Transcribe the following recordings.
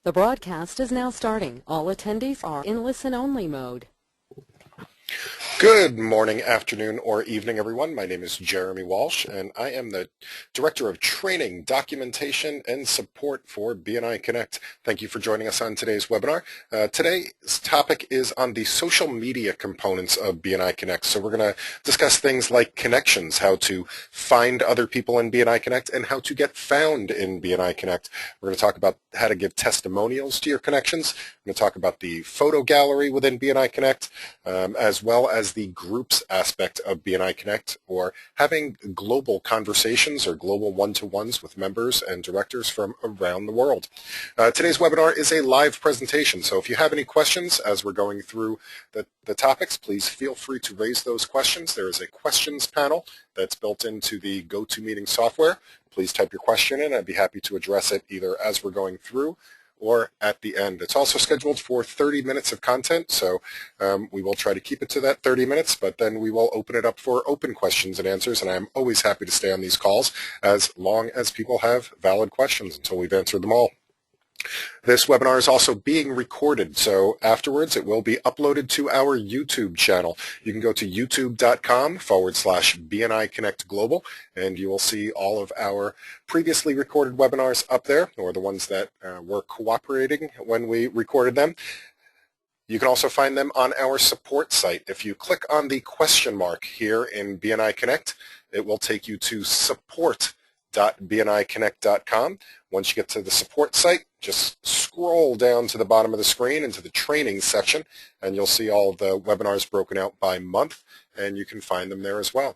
The broadcast is now starting. All attendees are in listen-only mode. Good morning, afternoon, or evening, everyone. My name is Jeremy Walsh, and I am the Director of Training, Documentation, and Support for BNI Connect. Thank you for joining us on today's webinar. Today's topic is on the social media components of BNI Connect. So we're going to discuss things like connections, how to find other people in BNI Connect, and how to get found in BNI Connect. We're going to talk about how to give testimonials to your connections. We're going to talk about the photo gallery within BNI Connect, as well as the groups aspect of BNI Connect, or having global conversations or global one-to-ones with members and directors from around the world. Today's webinar is a live presentation, so if you have any questions as we're going through the topics, please feel free to raise those questions. There is a questions panel that's built into the GoToMeeting software. Please type your question in. I'd be happy to address it either as we're going through or at the end. It's also scheduled for 30 minutes of content, so we will try to keep it to that 30 minutes, but then we will open it up for open questions and answers, and I'm always happy to stay on these calls as long as people have valid questions until we've answered them all. This webinar is also being recorded, so afterwards it will be uploaded to our YouTube channel. You can go to youtube.com/BNI Connect Global, and you will see all of our previously recorded webinars up there, or the ones that were cooperating when we recorded them. You can also find them on our support site. If you click on the question mark here in BNI Connect, it will take you to support.bniconnect.com. Once you get to the support site, just scroll down to the bottom of the screen into the training section, and you'll see all of the webinars broken out by month, and you can find them there as well.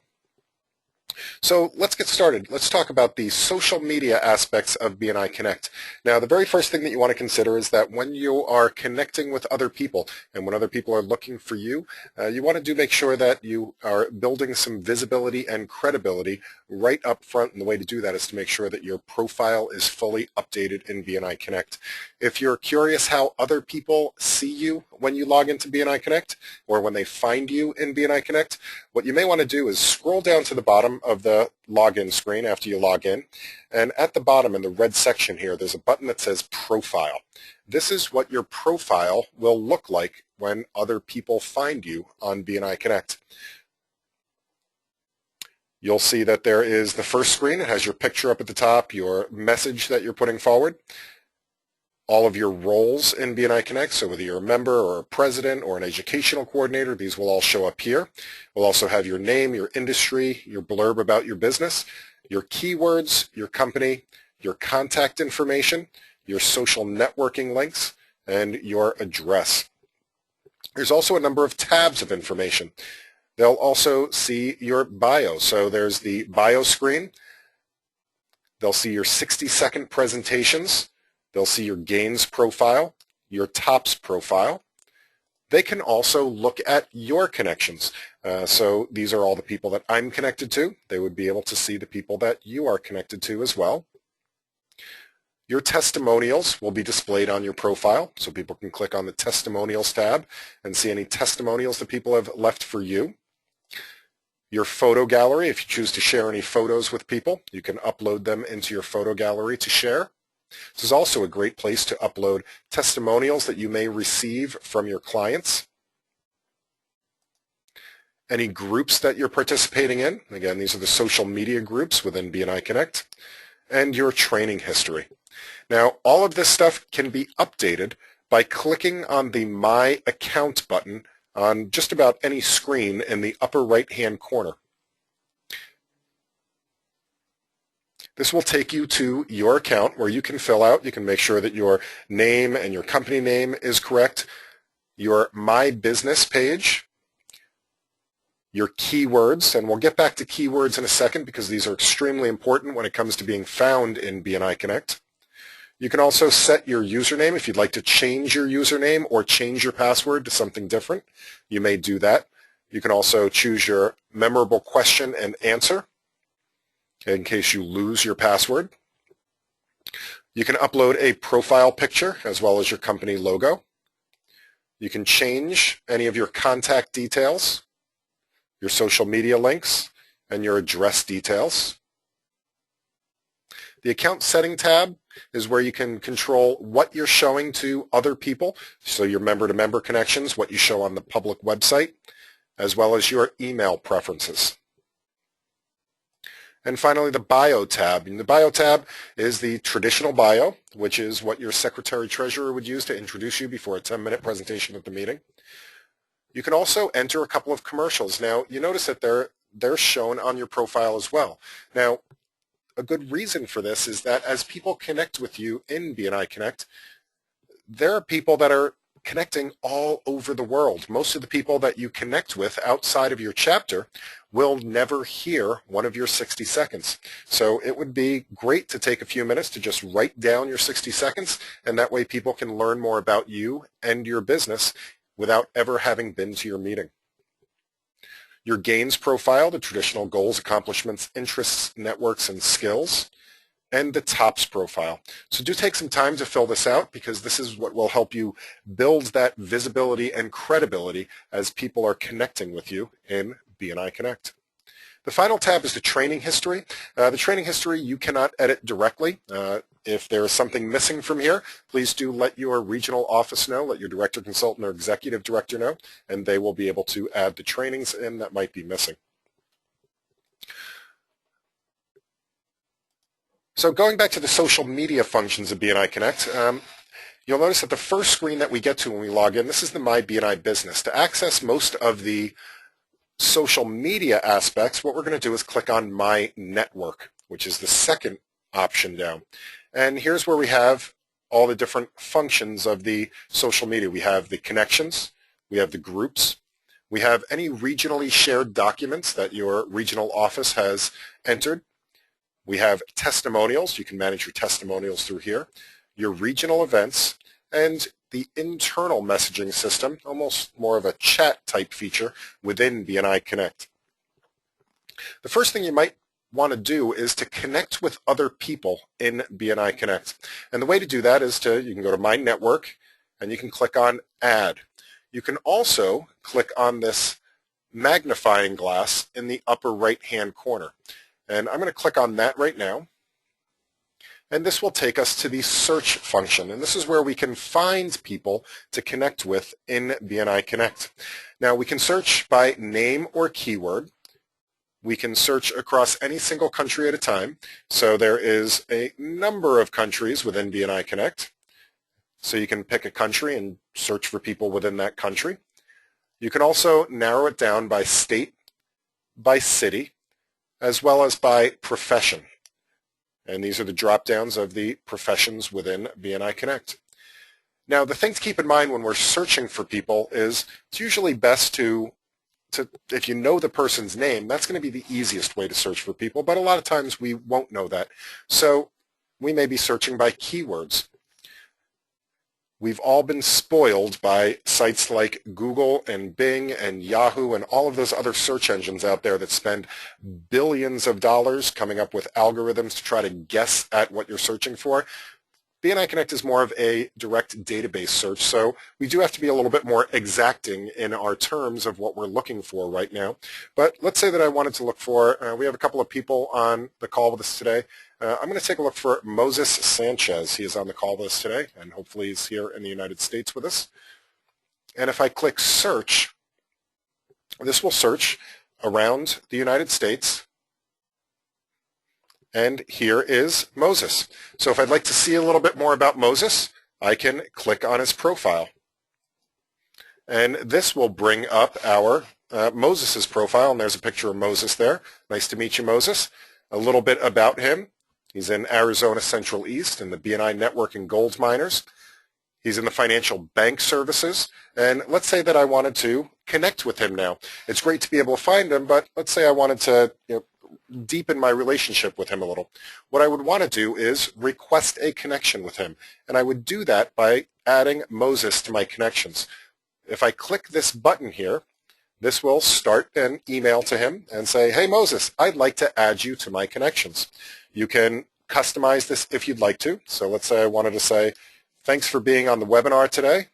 So let's get started. Let's talk about the social media aspects of BNI Connect. Now, the very first thing that you want to consider is that when you are connecting with other people and when other people are looking for you, you want to make sure that you are building some visibility and credibility right up front. And the way to do that is to make sure that your profile is fully updated in BNI Connect. If you're curious how other people see you when you log into BNI Connect or when they find you in BNI Connect, what you may want to do is scroll down to the bottom of the login screen after you log in, and at the bottom in the red section here, there's a button that says Profile. This is what your profile will look like when other people find you on BNI Connect. You'll see that there is the first screen. It has your picture up at the top, your message that you're putting forward, all of your roles in BNI Connect, so whether you're a member or a president or an educational coordinator, these will all show up here. We'll also have your name, your industry, your blurb about your business, your keywords, your company, your contact information, your social networking links, and your address. There's also a number of tabs of information. They'll also see your bio. So there's the bio screen. They'll see your 60-second presentations. They'll see your gains profile, your tops profile. They can also look at your connections. So these are all the people that I'm connected to. They would be able to see the people that you are connected to as well. Your testimonials will be displayed on your profile, so people can click on the Testimonials tab and see any testimonials that people have left for you. Your photo gallery, if you choose to share any photos with people, you can upload them into your photo gallery to share. This is also a great place to upload testimonials that you may receive from your clients. Any groups that you're participating in, again, these are the social media groups within BNI Connect, and your training history. Now, all of this stuff can be updated by clicking on the My Account button on just about any screen in the upper right-hand corner. This will take you to your account where you can fill out, you can make sure that your name and your company name is correct, your My Business page, your keywords, and we'll get back to keywords in a second because these are extremely important when it comes to being found in BNI Connect. You can also set your username if you'd like to change your username or change your password to something different. You may do that. You can also choose your memorable question and answer in case you lose your password. You can upload a profile picture as well as your company logo. You can change any of your contact details, your social media links, and your address details. The Account Setting tab is where you can control what you're showing to other people, so your member-to-member connections, what you show on the public website, as well as your email preferences. And finally, the Bio tab. And the Bio tab is the traditional bio, which is what your secretary-treasurer would use to introduce you before a 10-minute presentation at the meeting. You can also enter a couple of commercials. Now, you notice that they're shown on your profile as well. Now, a good reason for this is that as people connect with you in BNI Connect, there are people that are connecting all over the world. Most of the people that you connect with outside of your chapter will never hear one of your 60 seconds. So it would be great to take a few minutes to just write down your 60 seconds, and that way people can learn more about you and your business without ever having been to your meeting. Your gains profile, the traditional goals, accomplishments, interests, networks, and skills, and the tops profile. So do take some time to fill this out, because this is what will help you build that visibility and credibility as people are connecting with you in BNI Connect. The final tab is the training history. The training history you cannot edit directly. If there is something missing from here, please do let your regional office know, let your director, consultant, or executive director know, and they will be able to add the trainings in that might be missing. So going back to the social media functions of BNI Connect, you'll notice that the first screen that we get to when we log in, this is the My BNI Business. To access most of the social media aspects, what we're going to do is click on My Network, which is the second option down. And here's where we have all the different functions of the social media. We have the connections, we have the groups, we have any regionally shared documents that your regional office has entered. We have testimonials. You can manage your testimonials through here, your regional events, and the internal messaging system, almost more of a chat type feature within BNI Connect. The first thing you might want to do is to connect with other people in BNI Connect. And the way to do that is you can go to My Network and you can click on Add. You can also click on this magnifying glass in the upper right-hand corner. And I'm going to click on that right now. And this will take us to the search function. And this is where we can find people to connect with in BNI Connect. Now, we can search by name or keyword. We can search across any single country at a time. So there is a number of countries within BNI Connect. So you can pick a country and search for people within that country. You can also narrow it down by state, by city, as well as by profession. And these are the drop-downs of the professions within BNI Connect. Now, the thing to keep in mind when we're searching for people is it's usually best to if you know the person's name, that's going to be the easiest way to search for people, but a lot of times we won't know that. So we may be searching by keywords. We've all been spoiled by sites like Google and Bing and Yahoo and all of those other search engines out there that spend billions of dollars coming up with algorithms to try to guess at what you're searching for. BNI Connect is more of a direct database search, so we do have to be a little bit more exacting in our terms of what we're looking for right now. But let's say that I wanted to look for, we have a couple of people on the call with us today. I'm going to take a look for Moses Sanchez. He is on the call with us today, and hopefully he's here in the United States with us. And if I click search, this will search around the United States. And here is Moses. So if I'd like to see a little bit more about Moses, I can click on his profile. And this will bring up our Moses' profile, and there's a picture of Moses there. Nice to meet you, Moses. A little bit about him. He's in Arizona Central East in the BNI Network and Gold Miners. He's in the financial bank services. And let's say that I wanted to connect with him now. It's great to be able to find him, but let's say I wanted to deepen my relationship with him a little. What I would want to do is request a connection with him. And I would do that by adding Moses to my connections. If I click this button here, this will start an email to him and say, hey Moses, I'd like to add you to my connections. You can customize this if you'd like to. So let's say I wanted to say, thanks for being on the webinar today.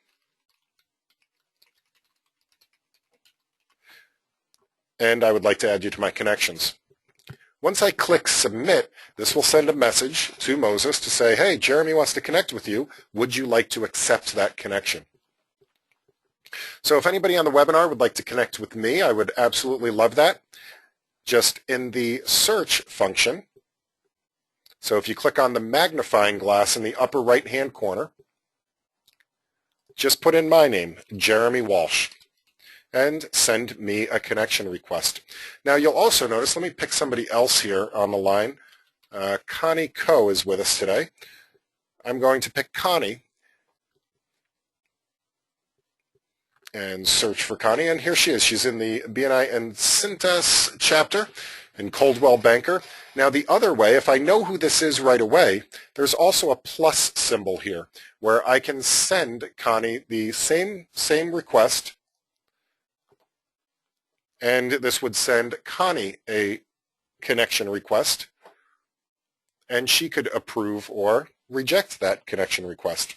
And I would like to add you to my connections. Once I click Submit, this will send a message to Moses to say, hey, Jeremy wants to connect with you. Would you like to accept that connection? So if anybody on the webinar would like to connect with me, I would absolutely love that. Just in the search function, so if you click on the magnifying glass in the upper right-hand corner, just put in my name, Jeremy Walsh, and send me a connection request. Now you'll also notice, let me pick somebody else here on the line. Connie Coe is with us today. I'm going to pick Connie and search for Connie, and here she is. She's in the BNI and Cintas chapter in Coldwell Banker. Now the other way, if I know who this is right away, there's also a plus symbol here where I can send Connie the same request, and this would send Connie a connection request, and she could approve or reject that connection request.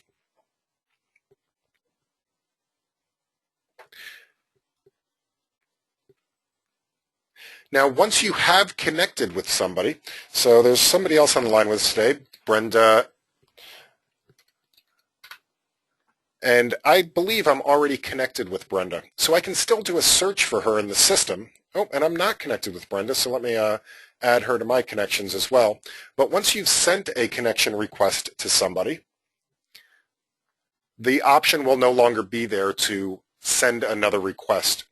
Now, once you have connected with somebody, so there's somebody else on the line with us today, Brenda, and I believe I'm already connected with Brenda. So I can still do a search for her in the system. Oh, and I'm not connected with Brenda, so let me add her to my connections as well. But once you've sent a connection request to somebody, the option will no longer be there to send another request.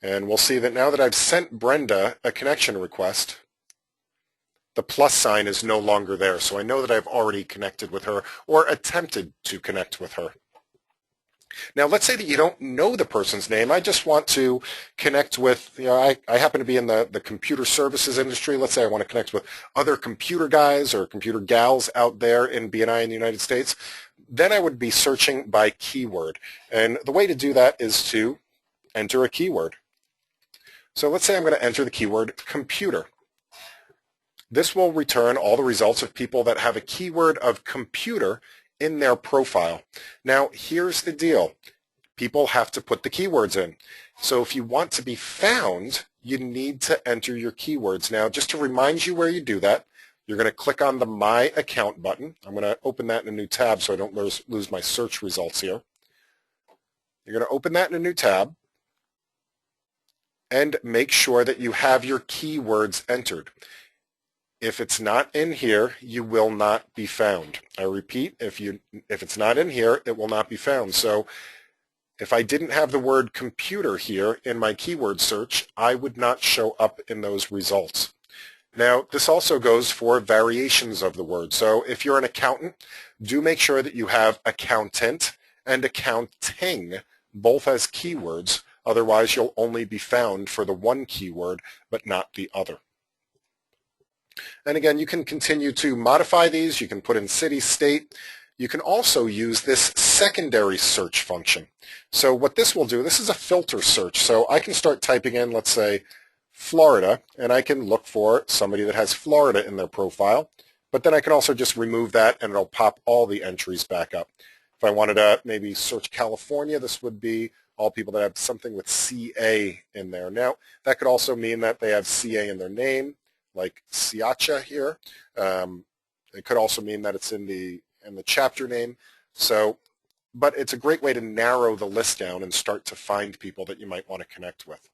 And we'll see that now that I've sent Brenda a connection request, the plus sign is no longer there. So I know that I've already connected with her or attempted to connect with her. Now, let's say that you don't know the person's name. I just want to connect with, I happen to be in the computer services industry. Let's say I want to connect with other computer guys or computer gals out there in BNI in the United States. Then I would be searching by keyword. And the way to do that is to enter a keyword. So let's say I'm going to enter the keyword computer. This will return all the results of people that have a keyword of computer in their profile. Now, here's the deal. People have to put the keywords in. So if you want to be found, you need to enter your keywords. Now, just to remind you where you do that, you're going to click on the My Account button. I'm going to open that in a new tab so I don't lose my search results here. You're going to open that in a new tab and make sure that you have your keywords entered. If it's not in here, you will not be found. I repeat, if it's not in here, it will not be found. So if I didn't have the word computer here in my keyword search, I would not show up in those results. Now, this also goes for variations of the word. So if you're an accountant, do make sure that you have accountant and accounting both as keywords. Otherwise, you'll only be found for the one keyword, but not the other. And again, you can continue to modify these. You can put in city, state. You can also use this secondary search function. So what this will do, this is a filter search. So I can start typing in, let's say, Florida, and I can look for somebody that has Florida in their profile. But then I can also just remove that, and it'll pop all the entries back up. If I wanted to maybe search California, this would be all people that have something with CA in there. Now, that could also mean that they have CA in their name, like Siacha here. It could also mean that it's in the chapter name. So, but it's a great way to narrow the list down and start to find people that you might want to connect with.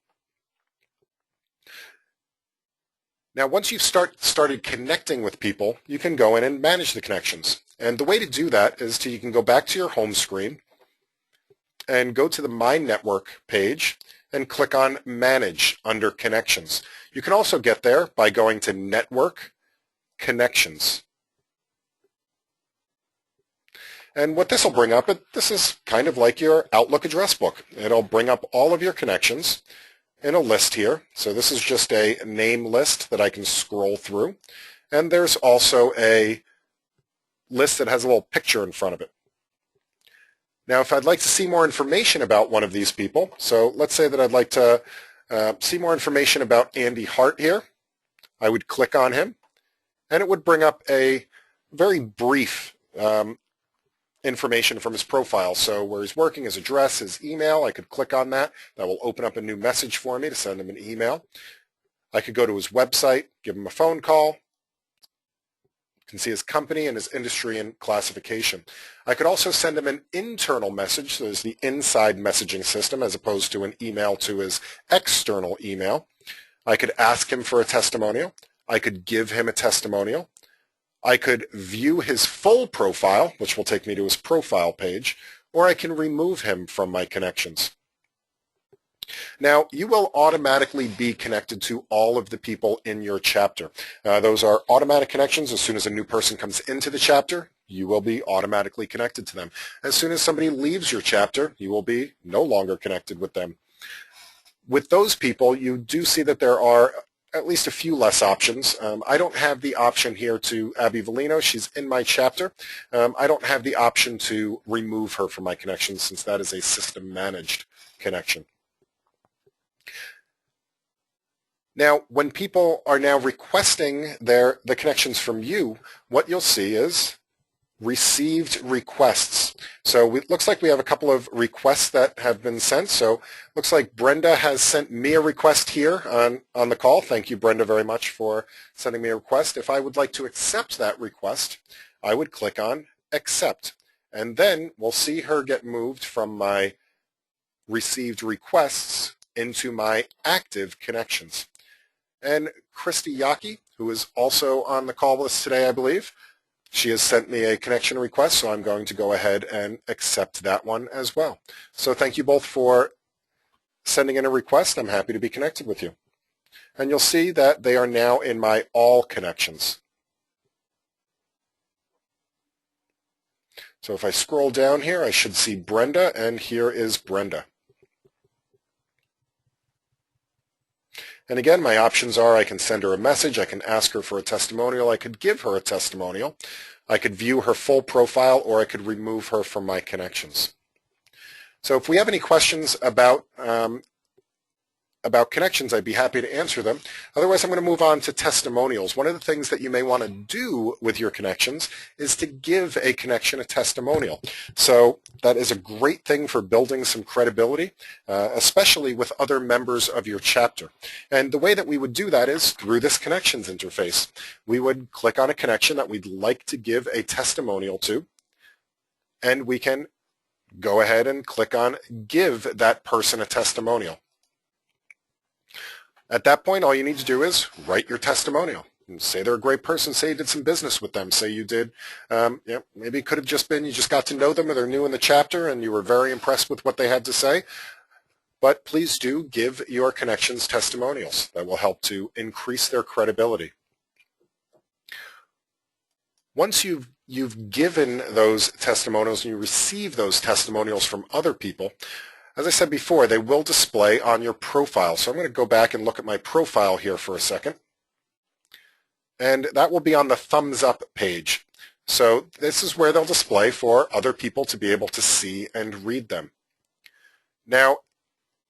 Now, once you've started connecting with people, you can go in and manage the connections. And the way to do that is you can go back to your home screen and go to the My Network page and click on Manage under Connections. You can also get there by going to Network Connections. And what this will bring up, this is kind of like your Outlook address book. It'll bring up all of your connections in a list here. So this is just a name list that I can scroll through. And there's also a list that has a little picture in front of it. Now, if I'd like to see more information about one of these people, so let's say that I'd like to see more information about Andy Hart here, I would click on him, and it would bring up a very brief information from his profile. So where he's working, his address, his email, I could click on that. That will open up a new message for me to send him an email. I could go to his website, give him a phone call. You can see his company and his industry and classification. I could also send him an internal message, so there's the inside messaging system as opposed to an email to his external email. I could ask him for a testimonial. I could give him a testimonial. I could view his full profile, which will take me to his profile page, or I can remove him from my connections. Now, you will automatically be connected to all of the people in your chapter. Those are automatic connections. As soon as a new person comes into the chapter, you will be automatically connected to them. As soon as somebody leaves your chapter, you will be no longer connected with them. With those people, you do see that there are at least a few less options. I don't have the option here to Abby Valino. She's in my chapter. I don't have the option to remove her from my connections since that is a system managed connection. Now, when people are now requesting the connections from you, what you'll see is received requests. So it looks like we have a couple of requests that have been sent. So looks like Brenda has sent me a request here on the call. Thank you, Brenda, very much for sending me a request. If I would like to accept that request, I would click on accept. And then we'll see her get moved from my received requests into my active connections. And Christy Yaki, who is also on the call with us today, I believe, she has sent me a connection request, so I'm going to go ahead and accept that one as well. So thank you both for sending in a request. I'm happy to be connected with you. And you'll see that they are now in my all connections. So if I scroll down here, I should see Brenda, and here is Brenda. And again, my options are I can send her a message, I can ask her for a testimonial, I could give her a testimonial, I could view her full profile, or I could remove her from my connections. So if we have any questions about connections, I'd be happy to answer them. Otherwise, I'm going to move on to testimonials. One of the things that you may want to do with your connections is to give a connection a testimonial. So that is a great thing for building some credibility, especially with other members of your chapter. And the way that we would do that is through this connections interface. We would click on a connection that we'd like to give a testimonial to, and we can go ahead and click on give that person a testimonial. At that point, all you need to do is write your testimonial. And say they're a great person. Say you did some business with them. Say you did, maybe it could have just been you just got to know them or they're new in the chapter and you were very impressed with what they had to say. But please do give your connections testimonials. That will help to increase their credibility. Once you've given those testimonials and you receive those testimonials from other people, as I said before, they will display on your profile. So I'm going to go back and look at my profile here for a second. And that will be on the thumbs up page. So this is where they'll display for other people to be able to see and read them. Now,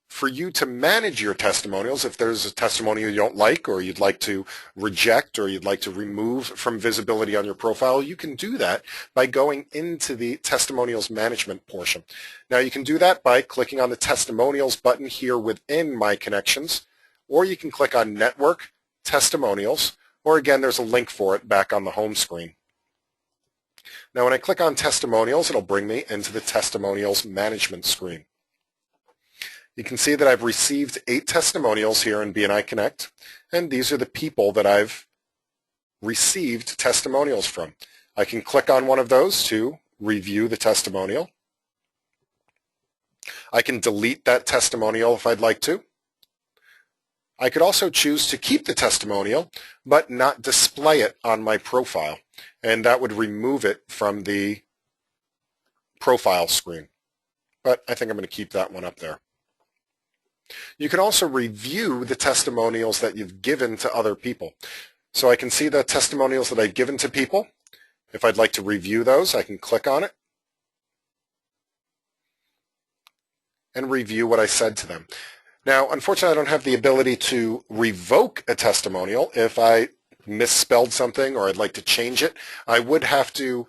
for you to manage your testimonials, if there's a testimonial you don't like or you'd like to reject or you'd like to remove from visibility on your profile, you can do that by going into the testimonials management portion. Now you can do that by clicking on the testimonials button here within my connections, or you can click on network, testimonials, or again there's a link for it back on the home screen. Now when I click on testimonials, it'll bring me into the testimonials management screen. You can see that I've received 8 testimonials here in BNI Connect, and these are the people that I've received testimonials from. I can click on one of those to review the testimonial. I can delete that testimonial if I'd like to. I could also choose to keep the testimonial, but not display it on my profile, and that would remove it from the profile screen. But I think I'm going to keep that one up there. You can also review the testimonials that you've given to other people. So I can see the testimonials that I've given to people. If I'd like to review those, I can click on it and review what I said to them. Now, unfortunately, I don't have the ability to revoke a testimonial. If I misspelled something or I'd like to change it, I would have to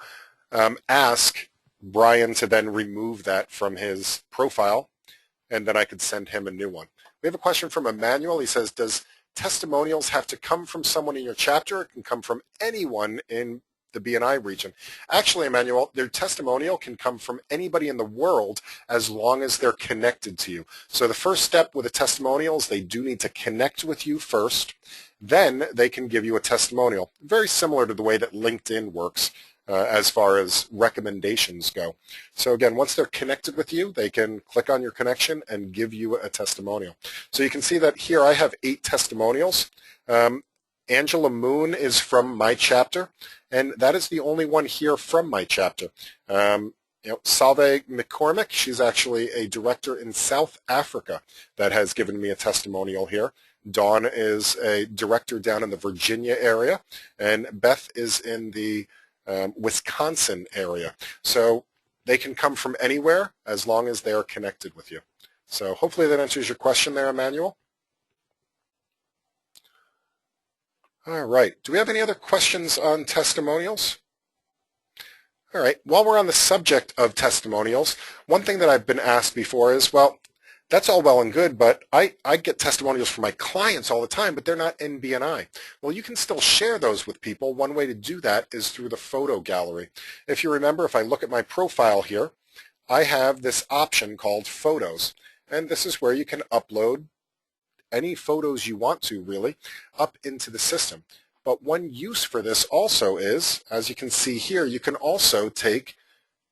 ask Brian to then remove that from his profile, and then I could send him a new one. We have a question from Emmanuel. He says, does testimonials have to come from someone in your chapter? It can come from anyone in the BNI region. Actually, Emmanuel, their testimonial can come from anybody in the world as long as they're connected to you. So the first step with a testimonial is they do need to connect with you first. Then they can give you a testimonial. Very similar to the way that LinkedIn works as far as recommendations go. So again, once they're connected with you, they can click on your connection and give you a testimonial. So you can see that here I have 8 testimonials. Angela Moon is from my chapter, and that is the only one here from my chapter. Salve McCormick, she's actually a director in South Africa that has given me a testimonial here. Dawn is a director down in the Virginia area, and Beth is in the Wisconsin area. So they can come from anywhere as long as they are connected with you. So hopefully that answers your question there, Emmanuel. All right. Do we have any other questions on testimonials? All right. While we're on the subject of testimonials, one thing that I've been asked before is, well, that's all well and good, but I get testimonials from my clients all the time, but they're not in BNI. Well, you can still share those with people. One way to do that is through the photo gallery. If you remember, if I look at my profile here, I have this option called Photos, and this is where you can upload any photos you want to, really, up into the system. But one use for this also is, as you can see here, you can also take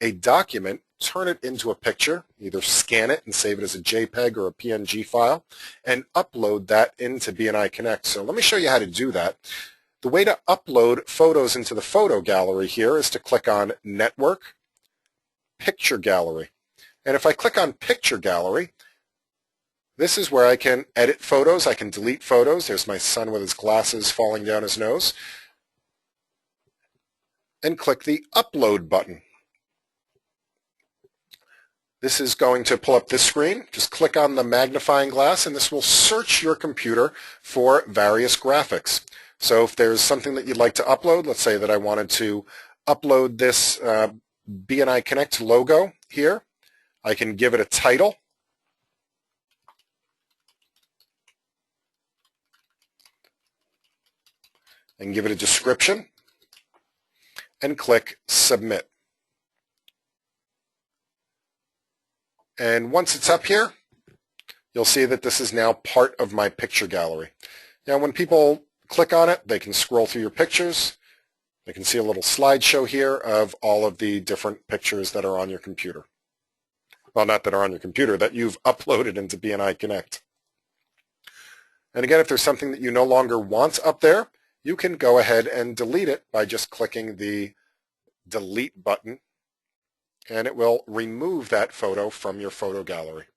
a document, turn it into a picture, either scan it and save it as a JPEG or a PNG file, and upload that into BNI Connect. So let me show you how to do that. The way to upload photos into the photo gallery here is to click on Network, Picture Gallery. And if I click on Picture Gallery, this is where I can edit photos, I can delete photos. There's my son with his glasses falling down his nose. And click the Upload button. This is going to pull up this screen. Just click on the magnifying glass and this will search your computer for various graphics. So if there's something that you'd like to upload, let's say that I wanted to upload this BNI Connect logo here, I can give it a title. And give it a description and click Submit. And once it's up here, you'll see that this is now part of my picture gallery. Now when people click on it, they can scroll through your pictures. They can see a little slideshow here of all of the different pictures that are on your computer. Well, not that are on your computer, that you've uploaded into BNI Connect. And again, if there's something that you no longer want up there, you can go ahead and delete it by just clicking the Delete button, and it will remove that photo from your photo gallery.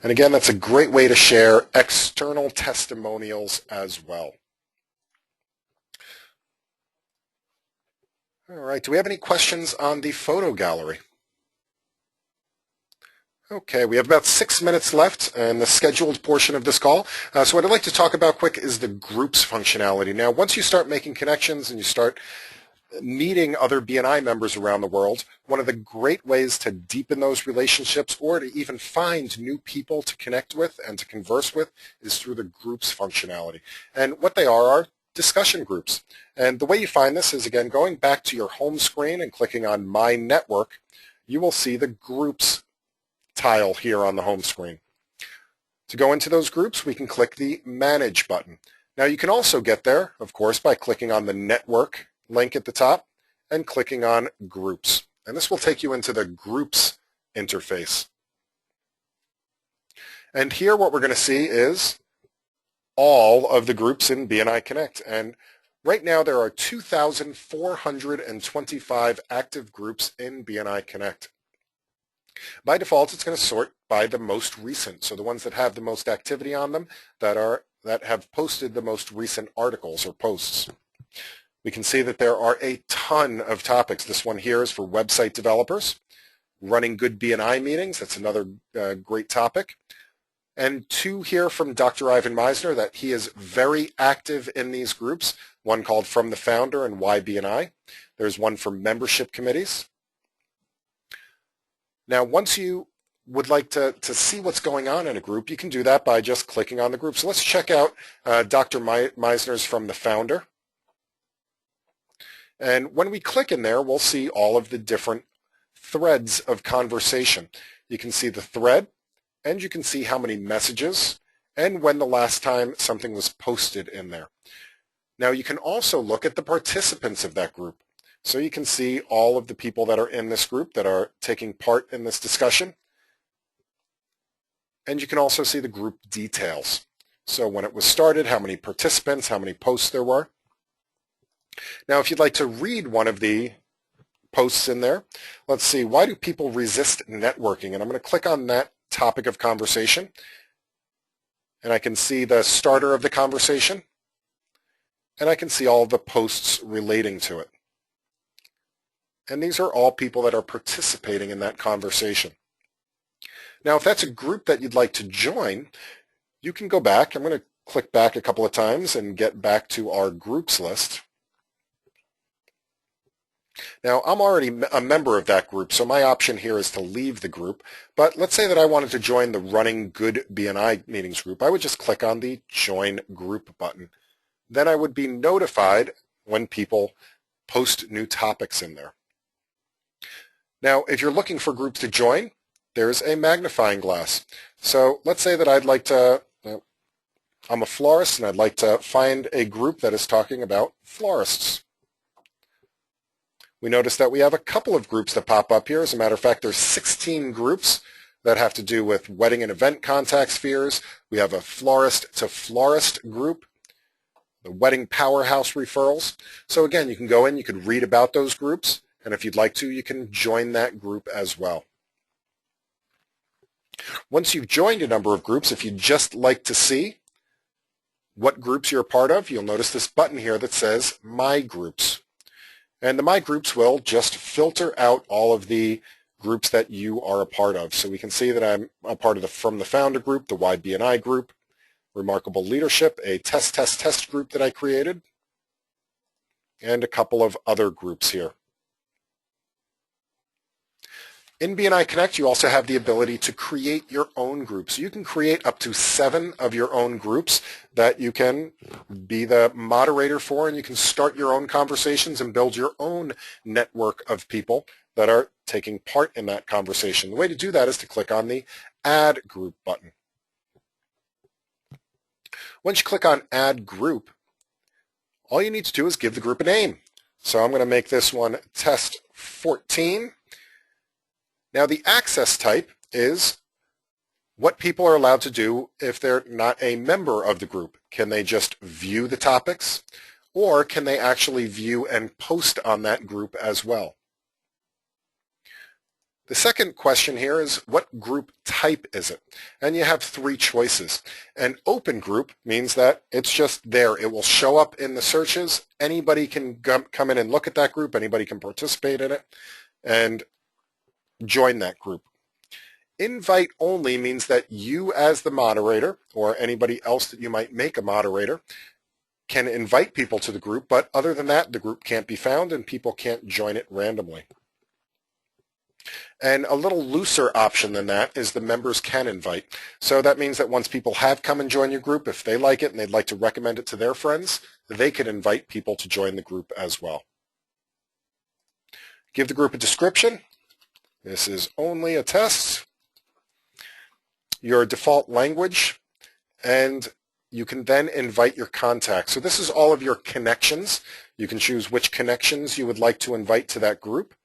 And again, that's a great way to share external testimonials as well. All right, do we have any questions on the photo gallery? Okay, we have about 6 minutes left in the scheduled portion of this call. So what I'd like to talk about quick is the groups functionality. Now, once you start making connections and you start meeting other BNI members around the world, one of the great ways to deepen those relationships or to even find new people to connect with and to converse with is through the groups functionality. And what they are discussion groups. And the way you find this is, again, going back to your home screen and clicking on My Network, you will see the groups tile here on the home screen. To go into those groups, we can click the Manage button. Now you can also get there, of course, by clicking on the Network link at the top and clicking on Groups. And this will take you into the Groups interface. And here what we're going to see is all of the groups in BNI Connect. And right now there are 2,425 active groups in BNI Connect. By default, it's going to sort by the most recent, so the ones that have the most activity on them, that have posted the most recent articles or posts. We can see that there are a ton of topics. This one here is for website developers. running good BNI meetings. That's another great topic. And 2 here from Dr. Ivan Meisner, that he is very active in these groups, one called From the Founder and Why BNI. There's one for membership committees. Now, once you would like to see what's going on in a group, you can do that by just clicking on the group. So let's check out Dr. Meisner's From the Founder. And when we click in there, we'll see all of the different threads of conversation. You can see the thread, and you can see how many messages and when the last time something was posted in there. Now you can also look at the participants of that group. So you can see all of the people that are in this group that are taking part in this discussion. And you can also see the group details. So when it was started, how many participants, how many posts there were. Now if you'd like to read one of the posts in there, let's see, why do people resist networking? And I'm going to click on that topic of conversation, and I can see the starter of the conversation, and I can see all of the posts relating to it. And these are all people that are participating in that conversation. Now, if that's a group that you'd like to join, you can go back. I'm going to click back a couple of times and get back to our groups list. Now, I'm already a member of that group, so my option here is to leave the group. But let's say that I wanted to join the Running Good BNI Meetings group. I would just click on the Join Group button. Then I would be notified when people post new topics in there. Now, if you're looking for groups to join, there's a magnifying glass. So let's say that I'd like to, I'm a florist, and I'd like to find a group that is talking about florists. We notice that we have a couple of groups that pop up here. As a matter of fact, there's 16 groups that have to do with wedding and event contact spheres. We have a florist to florist group, the wedding powerhouse referrals. So again, you can go in, you can read about those groups, and if you'd like to, you can join that group as well. Once you've joined a number of groups, if you'd just like to see what groups you're a part of, you'll notice this button here that says My Groups. And the My Groups will just filter out all of the groups that you are a part of. So we can see that I'm a part of the From the Founder group, the Why BNI group, Remarkable Leadership, a test group that I created, and a couple of other groups here. In BNI Connect, you also have the ability to create your own groups. You can create up to 7 of your own groups that you can be the moderator for, and you can start your own conversations and build your own network of people that are taking part in that conversation. The way to do that is to click on the Add Group button. Once you click on Add Group, all you need to do is give the group a name. So I'm going to make this one Test 14. Now the access type is what people are allowed to do if they're not a member of the group. Can they just view the topics, or can they actually view and post on that group as well? The second question here is, what group type is it? And you have 3 choices. An open group means that it's just there. It will show up in the searches. Anybody can come in and look at that group. Anybody can participate in it and join that group. Invite only means that you as the moderator, or anybody else that you might make a moderator, can invite people to the group, but other than that, the group can't be found and people can't join it randomly. And a little looser option than that is the members can invite. So that means that once people have come and joined your group, if they like it and they'd like to recommend it to their friends, they can invite people to join the group as well. Give the group a description. This is only a test. Your default language, and you can then invite your contacts. So this is all of your connections. You can choose which connections you would like to invite to that group.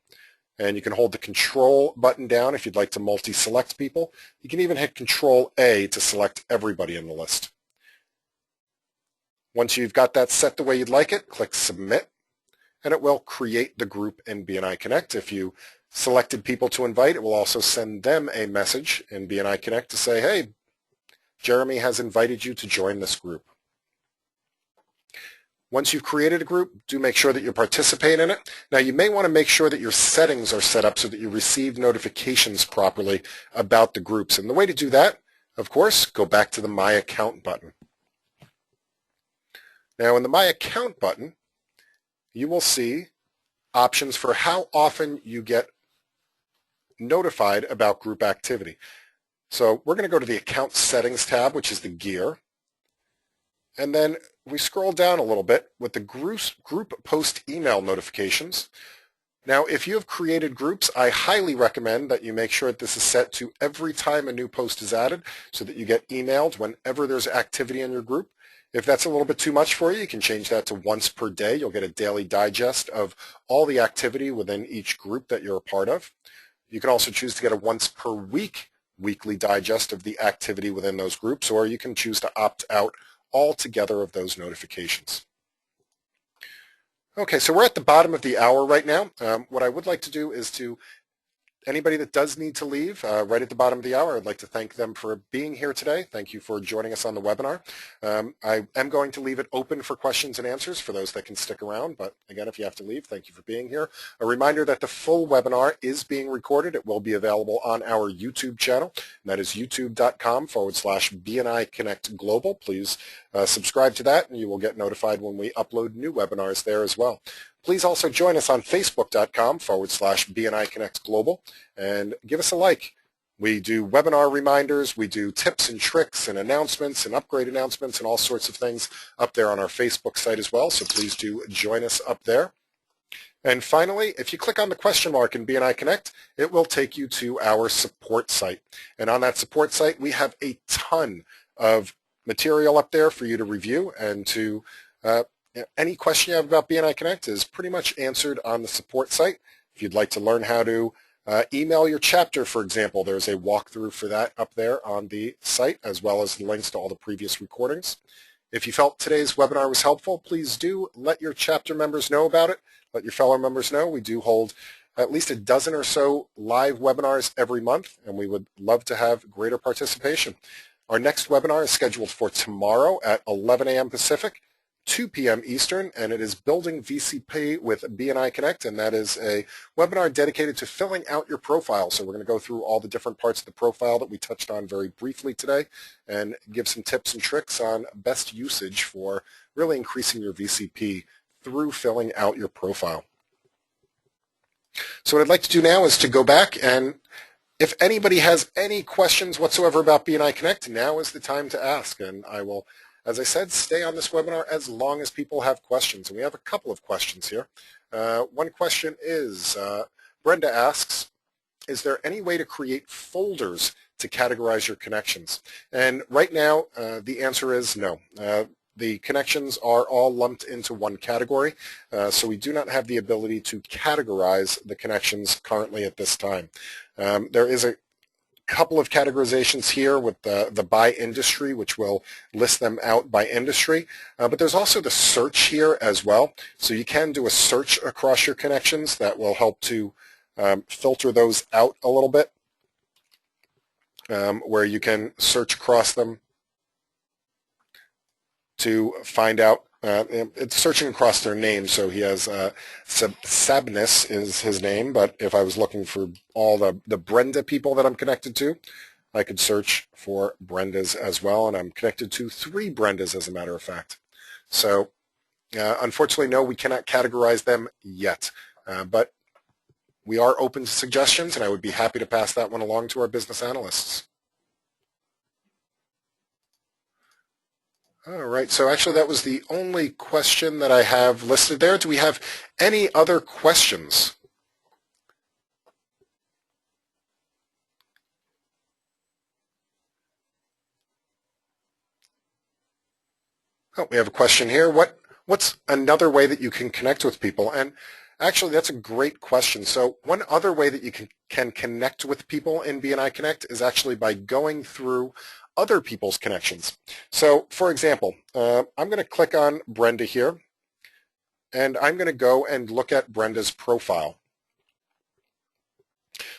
And you can hold the Control button down if you'd like to multi-select people. You can even hit Control A to select everybody in the list. Once you've got that set the way you'd like it, click Submit, and it will create the group in BNI Connect. If you selected people to invite, it will also send them a message in BNI Connect to say, hey, Jeremy has invited you to join this group. Once you've created a group, do make sure that you participate in it. Now, you may want to make sure that your settings are set up so that you receive notifications properly about the groups. And the way to do that, of course, go back to the My Account button. Now, in the My Account button, you will see options for how often you get notified about group activity. So we're going to go to the Account Settings tab, which is the gear. And then we scroll down a little bit with the group post email notifications. Now, if you have created groups, I highly recommend that you make sure that this is set to every time a new post is added so that you get emailed whenever there's activity in your group. If that's a little bit too much for you, you can change that to once per day. You'll get a daily digest of all the activity within each group that you're a part of. You can also choose to get a once per week weekly digest of the activity within those groups, or you can choose to opt out altogether of those notifications. Okay, so we're at the bottom of the hour right now. What I would like to do is to anybody that does need to leave right at the bottom of the hour, I'd like to thank them for being here today. Thank you for joining us on the webinar. I am going to leave it open for questions and answers for those that can stick around. But again, if you have to leave, thank you for being here. A reminder that the full webinar is being recorded. It will be available on our YouTube channel. And that is youtube.com/BNI Connect Global. Please subscribe to that, and you will get notified when we upload new webinars there as well. Please also join us on facebook.com/BNI Connect Global and give us a like. We do webinar reminders, we do tips and tricks and announcements and upgrade announcements and all sorts of things up there on our Facebook site as well, so please do join us up there. And finally, if you click on the question mark in BNI Connect, it will take you to our support site. And on that support site, we have a ton of material up there for you to review and to any question you have about BNI Connect is pretty much answered on the support site. If you'd like to learn how to email your chapter, for example, there's a walkthrough for that up there on the site, as well as links to all the previous recordings. If you felt today's webinar was helpful, please do let your chapter members know about it. Let your fellow members know. We do hold at least a dozen or so live webinars every month, and we would love to have greater participation. Our next webinar is scheduled for tomorrow at 11 a.m. Pacific, 2 p.m. Eastern, and it is Building VCP with BNI Connect, and that is a webinar dedicated to filling out your profile. So we're going to go through all the different parts of the profile that we touched on very briefly today and give some tips and tricks on best usage for really increasing your VCP through filling out your profile. So what I'd like to do now is to go back, and if anybody has any questions whatsoever about BNI Connect, now is the time to ask, and I will, as I said, stay on this webinar as long as people have questions. And we have a couple of questions here. One question is, Brenda asks, is there any way to create folders to categorize your connections? And right now, the answer is no. The connections are all lumped into one category, so we do not have the ability to categorize the connections currently at this time. There is a couple of categorizations here with the by industry, which will list them out by industry, but there's also the search here as well. So you can do a search across your connections that will help to filter those out a little bit, where you can search across them to find out. It's searching across their names, so he has Sabnis is his name, but if I was looking for all the Brenda people that I'm connected to, I could search for Brendas as well, and I'm connected to 3 Brendas as a matter of fact. So unfortunately, no, we cannot categorize them yet, but we are open to suggestions, and I would be happy to pass that one along to our business analysts. All right, so actually that was the only question that I have listed there. Do we have any other questions? Oh, we have a question here. What's another way that you can connect with people? And actually, that's a great question. So one other way that you can connect with people in BNI Connect is actually by going through other people's connections. So for example, I'm going to click on Brenda here, and I'm going to go and look at Brenda's profile.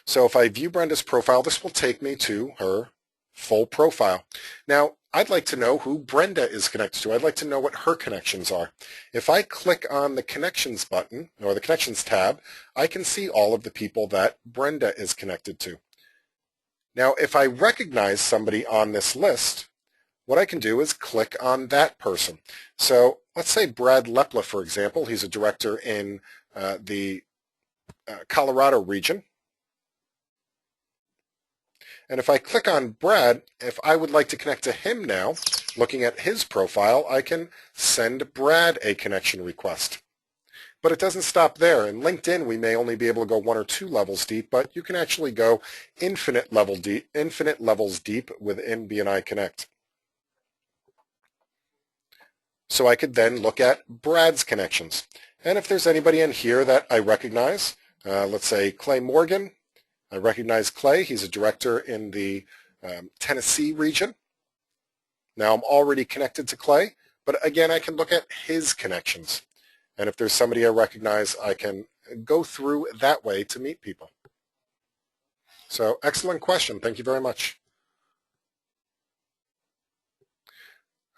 So if I view Brenda's profile, this will take me to her full profile. Now, I'd like to know who Brenda is connected to. I'd like to know what her connections are. If I click on the Connections button, or the Connections tab, I can see all of the people that Brenda is connected to. Now, if I recognize somebody on this list, what I can do is click on that person. So let's say Brad Lepla, for example. He's a director in the Colorado region. And if I click on Brad, if I would like to connect to him now, looking at his profile, I can send Brad a connection request. But it doesn't stop there. In LinkedIn, we may only be able to go 1 or 2 levels deep, but you can actually go infinite levels deep within BNI Connect. So I could then look at Brad's connections. And if there's anybody in here that I recognize, let's say Clay Morgan. I recognize Clay. He's a director in the Tennessee region. Now I'm already connected to Clay, but again, I can look at his connections. And if there's somebody I recognize, I can go through that way to meet people. So excellent question. Thank you very much.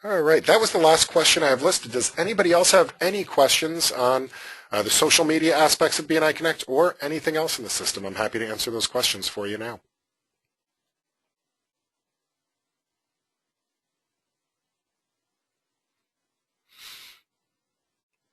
All right, that was the last question I have listed. Does anybody else have any questions on the social media aspects of BNI Connect or anything else in the system? I'm happy to answer those questions for you now.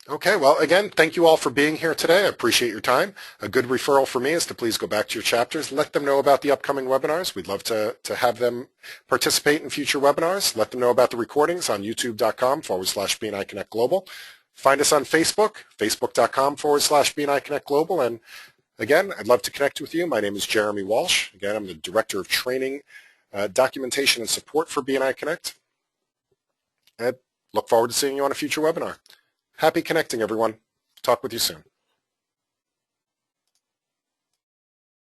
Okay, well, again, thank you all for being here today. I appreciate your time. A good referral for me is to please go back to your chapters. Let them know about the upcoming webinars. We'd love to have them participate in future webinars. Let them know about the recordings on youtube.com/BNI Connect Global. Find us on Facebook, facebook.com/BNI Connect Global. And again, I'd love to connect with you. My name is Jeremy Walsh. Again, I'm the Director of Training, Documentation, and Support for BNI Connect. And look forward to seeing you on a future webinar. Happy connecting, everyone. Talk with you soon.